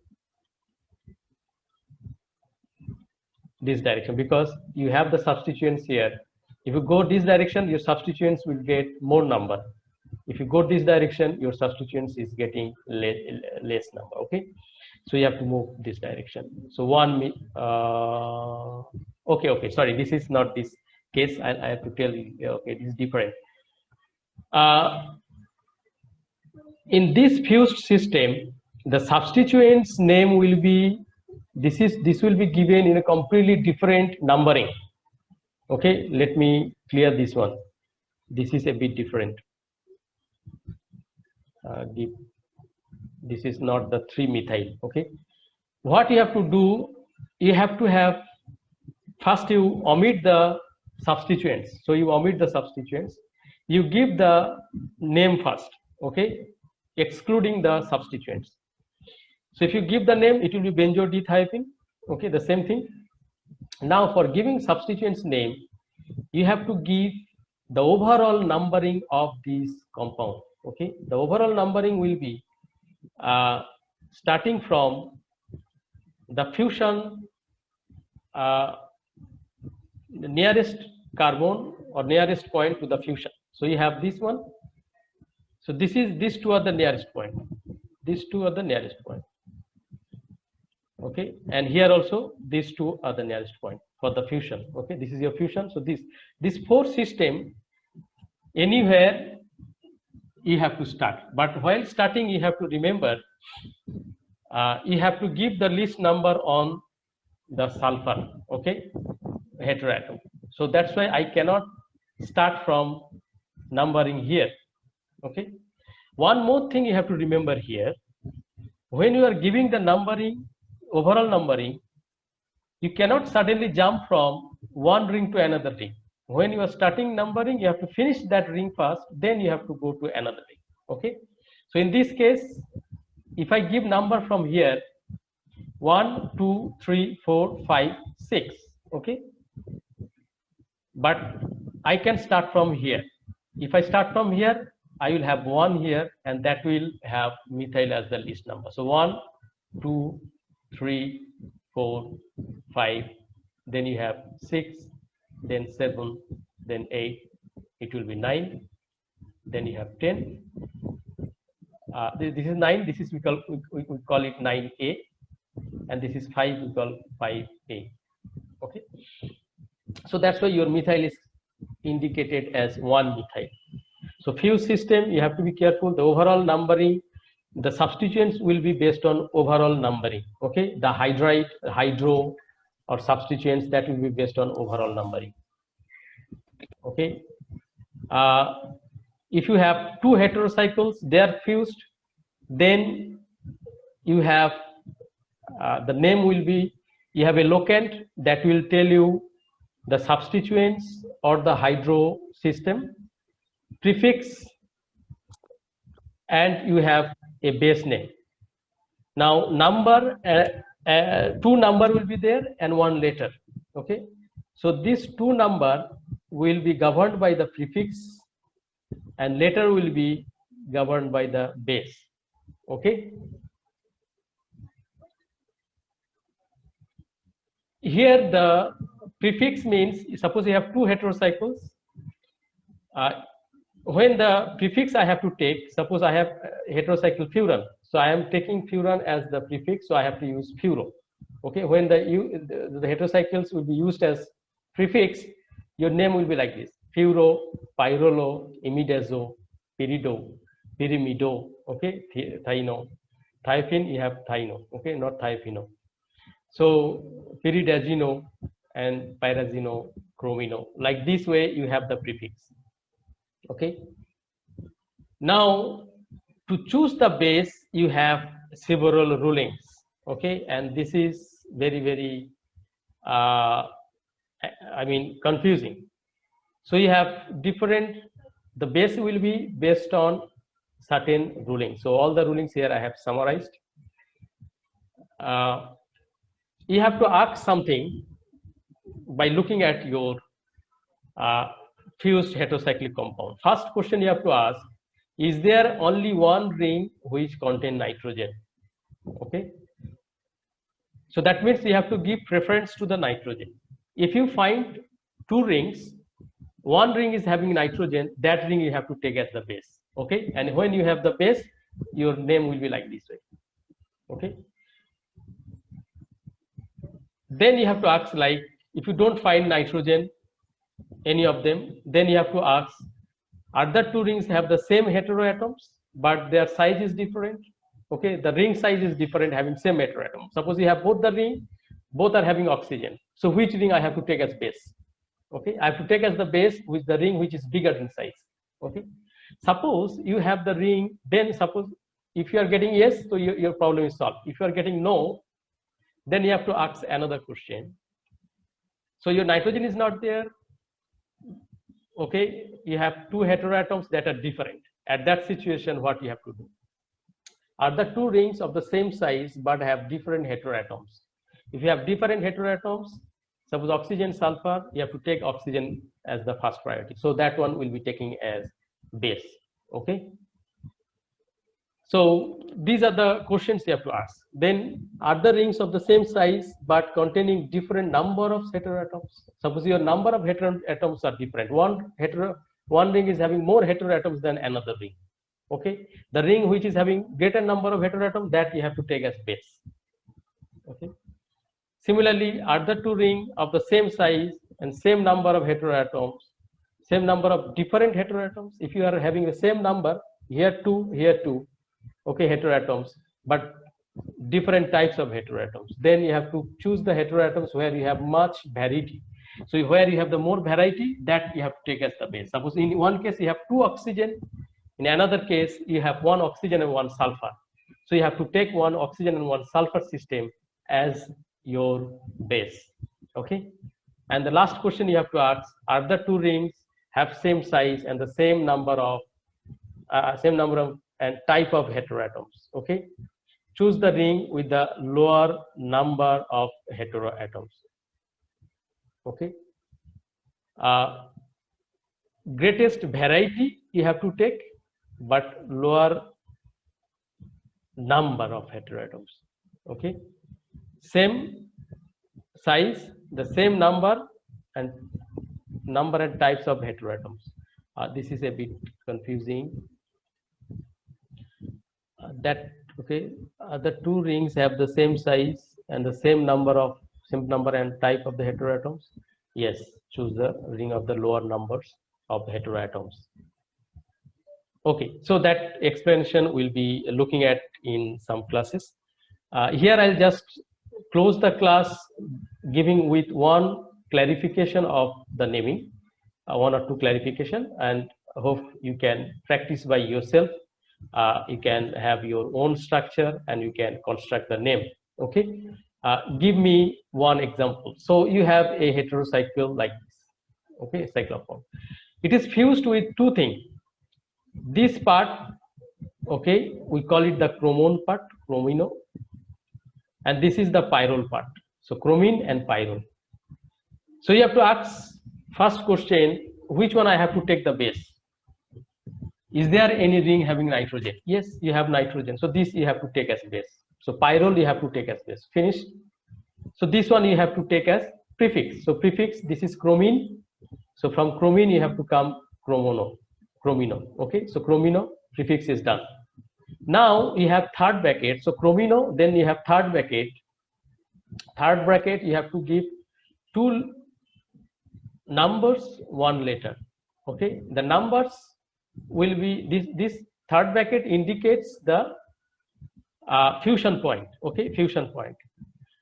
This direction, because you have the substituents here. If you go this direction, your substituents will get more number. If you go this direction, your substituents is getting less number. Okay. So you have to move this direction. So okay, sorry, this is not this. case I have to tell you, okay, it is different. In this fused system, the substituent's name will be, this will be given in a completely different numbering. Okay, let me clear this one. This is a bit different. This is not the 3-methyl. Okay, what you have to do, you have to have, first you omit the substituents. So you omit the substituents, you give the name first, okay, excluding the substituents. So if you give the name, it will be benzodiethiophene, okay, the same thing. Now for giving substituents name, you have to give the overall numbering of this compound. Okay, the overall numbering will be starting from the fusion, the nearest carbon or nearest point to the fusion. So you have this one. So this is, these two are the nearest point. These two are the nearest point. Okay, and here also these two are the nearest point for the fusion. Okay, this is your fusion. So this 4 system, anywhere you have to start, but while starting you have to remember, you have to give the least number on the sulfur, okay, heteroatom. So that's why I cannot start from numbering here. Okay, one more thing you have to remember here, when you are giving the numbering, overall numbering, you cannot suddenly jump from one ring to another ring. When you are starting numbering, you have to finish that ring first, then you have to go to another ring. Okay, so in this case, if I give number from here, 1 2 3 4 5 6, okay, but I can start from here. If I start from here, I will have 1 here, and that will have methyl as the least number. So 1 2 3 4 5, then you have 6, then 7, then 8, it will be 9, then you have 10. This is 9, this is we call it 9A, and this is 5, we call 5A. Okay, so that's why your methyl is indicated as 1-methyl. So fused system, you have to be careful. The overall numbering, the substituents will be based on overall numbering. Okay, the hydride, hydro, or substituents, that will be based on overall numbering. Okay, if you have 2 heterocycles, they are fused, then you have the name will be, you have a locant that will tell you the substituents or the hydro system, prefix, and you have a base name. Now number, 2 number will be there and 1 letter. Okay, so this 2 number will be governed by the prefix, and letter will be governed by the base. Okay, here the prefix means, suppose you have 2 heterocycles, when the prefix I have to take, suppose I have heterocycle furan, so I am taking furan as the prefix, so I have to use furo. Okay, when the heterocycles will be used as prefix, your name will be like this: furo, pyrolo, imidazo, pirido, pirimido. Okay, thino, thiophene, you have thino. Okay, not thiopheno. So piridazino and pyrazino, chromino. Like this way, you have the prefix. Okay. Now, to choose the base, you have several rulings. Okay, and this is very confusing. So you have different, the base will be based on certain rulings. So all the rulings here I have summarized. You have to ask something by looking at your fused heterocyclic compound. First question you have to ask, is there only one ring which contains nitrogen? Okay, so that means you have to give preference to the nitrogen. If you find 2 rings, one ring is having nitrogen, that ring you have to take as the base. Okay, and when you have the base, your name will be like this way. Okay, then you have to ask, like, if you don't find nitrogen, any of them, then you have to ask, are the two rings have the same heteroatoms, but their size is different? Okay, the ring size is different, having same heteroatom. Suppose you have both the ring, both are having oxygen. So which ring I have to take as base? Okay, I have to take as the base with the ring which is bigger in size. Okay, suppose you have the ring, then suppose if you are getting yes, so your problem is solved. If you are getting no, then you have to ask another question. So your nitrogen is not there. Okay, you have two heteroatoms that are different. At that situation, what you have to do? Are the two rings of the same size but have different heteroatoms? If you have different heteroatoms, suppose oxygen, sulfur, you have to take oxygen as the first priority. So that one will be taking as base. Okay. So these are the questions you have to ask. Then are the rings of the same size but containing different number of heteroatoms? Suppose your number of heteroatoms are different. One ring is having more heteroatoms than another ring. Okay, the ring which is having greater number of heteroatoms, that you have to take as base. Okay. Similarly, are the two rings of the same size and same number of heteroatoms, same number of different heteroatoms? If you are having the same number, here two, okay, heteroatoms, but different types of heteroatoms, then you have to choose the heteroatoms where you have much variety. So where you have the more variety, that you have to take as the base. Suppose in one case you have two oxygen, in another case you have one oxygen and one sulfur. So you have to take one oxygen and one sulfur system as your base. Okay. And the last question you have to ask, are the two rings have same size and the same number of and type of heteroatoms? Okay. Choose the ring with the lower number of heteroatoms. Okay. Greatest variety you have to take, but lower number of heteroatoms. Okay. Same size, the same number and types of heteroatoms. This is a bit confusing. Okay, the two rings have the same size and the same number and type of the heteroatoms. Yes, choose the ring of the lower numbers of the heteroatoms. Okay, so that explanation we'll be looking at in some classes. Here I'll just close the class giving with one clarification of the naming, one or two clarification, and hope you can practice by yourself. You can have your own structure and you can construct the name. Okay, give me one example. So you have a heterocycle like this. Okay, cyclophone. It is fused with two things. This part, okay, we call it the chromone part, chromino, and this is the pyrrole part. So chromine and pyrrole. So you have to ask first question, which one I have to take the base? Is there any ring having nitrogen? Yes, you have nitrogen. So this you have to take as base. So pyrrole you have to take as base. Finished. So this one you have to take as prefix. So prefix, this is chromine. So from chromine you have to come chromino. Okay, so chromino prefix is done. Now you have third bracket. So chromino, then you have third bracket. Third bracket you have to give two numbers, one letter. Okay, the numbers will be this third bracket indicates the fusion point. Okay, fusion point.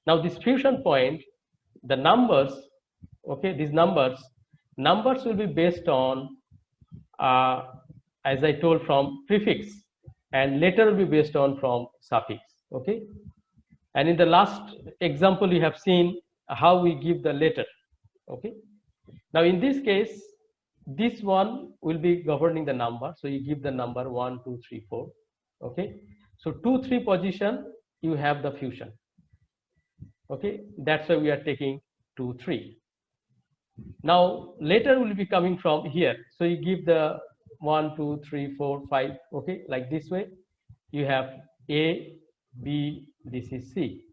Now this fusion point, the numbers, okay, these numbers will be based on as I told, from prefix, and letter will be based on from suffix. Okay, and in the last example you have seen how we give the letter. Okay, now in this case this one will be governing the number, so you give the number 1 2 3 4. Okay, so 2 3 position you have the fusion. Okay, that's why we are taking 2 3. Now letter will be coming from here, so you give the 1 2 3 4 5. Okay, like this way you have A, B, this is C.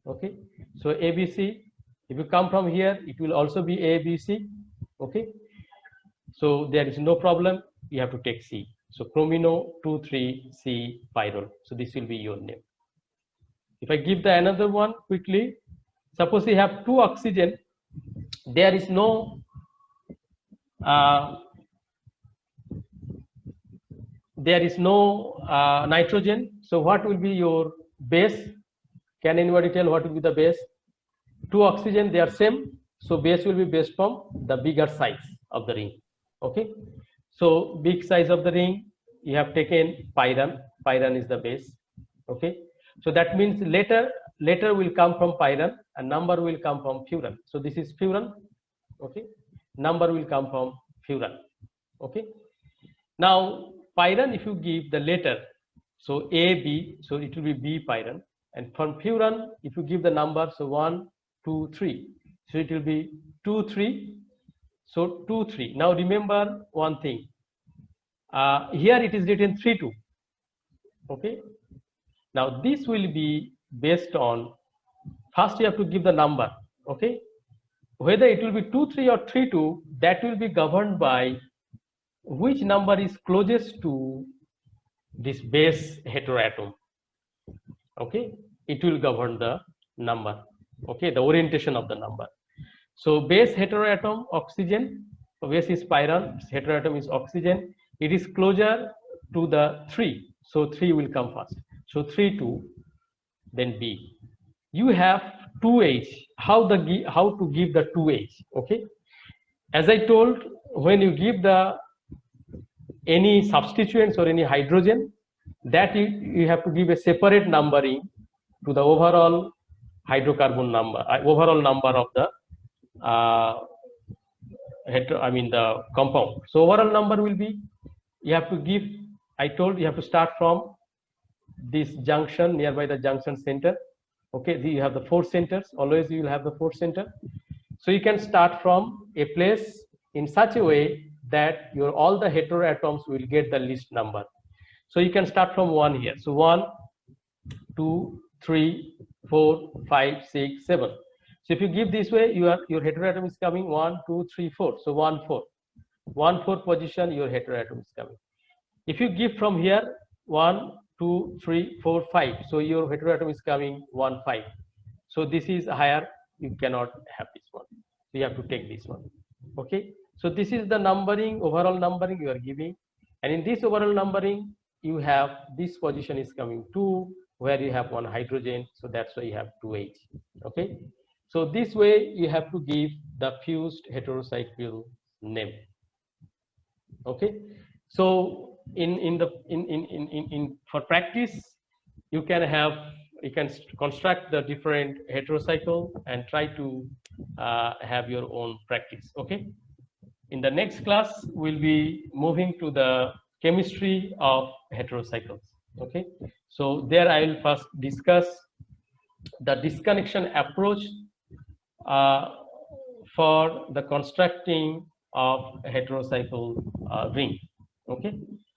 Okay, so A, B, C. If you come from here, it will also be A, B, C. Okay, so there is no problem, you have to take C. So chromino 2 3 C pyrrole. So this will be your name. If I give the another one quickly, suppose you have two oxygen, there is no there is no nitrogen. So what will be your base? Can anybody tell what will be the base? Two oxygen, they are same. So base will be based from the bigger size of the ring. Okay. So big size of the ring, you have taken pyran. Pyran is the base. Okay. So that means later will come from pyran and number will come from furan. So this is furan. Okay. Number will come from furan. Okay. Now pyran, if you give the letter, so A, B, so it will be B pyran. And from furan, if you give the number, so 1, 2, 3, so it will be 2, 3. So 2, 3. Now remember one thing. Here it is written 3, 2. Okay. Now this will be based on, first you have to give the number. Okay. Whether it will be 2, 3 or 3, 2, that will be governed by which number is closest to this base heteroatom. Okay. It will govern the number. Okay. The orientation of the number. So base heteroatom oxygen, so base is pyran, heteroatom is oxygen. It is closer to the 3, so 3 will come first. So 3, 2, then B. You have 2H. How to give the 2H? Okay. As I told, when you give the any substituents or any hydrogen, that you have to give a separate numbering to the overall hydrocarbon number, overall number of the the compound. So overall number will be, you have to give, I told you have to start from this junction nearby the junction center. Okay, you have the 4 centers, always you will have the 4 center. So you can start from a place in such a way that your all the heteroatoms will get the least number. So you can start from 1 here. So 1, 2, 3, 4, 5, 6, 7. So if you give this way, your heteroatom is coming 1, 2, 3, 4. So 1, 4. 1, 4 position, your heteroatom is coming. If you give from here 1, 2, 3, 4, 5. So your heteroatom is coming 1, 5. So this is higher, you cannot have this one. So you have to take this one. Okay. So this is the numbering, overall numbering you are giving. And in this overall numbering, you have this position is coming 2, where you have 1 hydrogen. So that's why you have 2H. Okay. So this way you have to give the fused heterocycle name. Okay. So for practice, you can construct the different heterocycle and try to have your own practice. Okay. In the next class, we'll be moving to the chemistry of heterocycles. Okay. So there I will first discuss the disconnection approach for the constructing of heterocycle ring. Okay.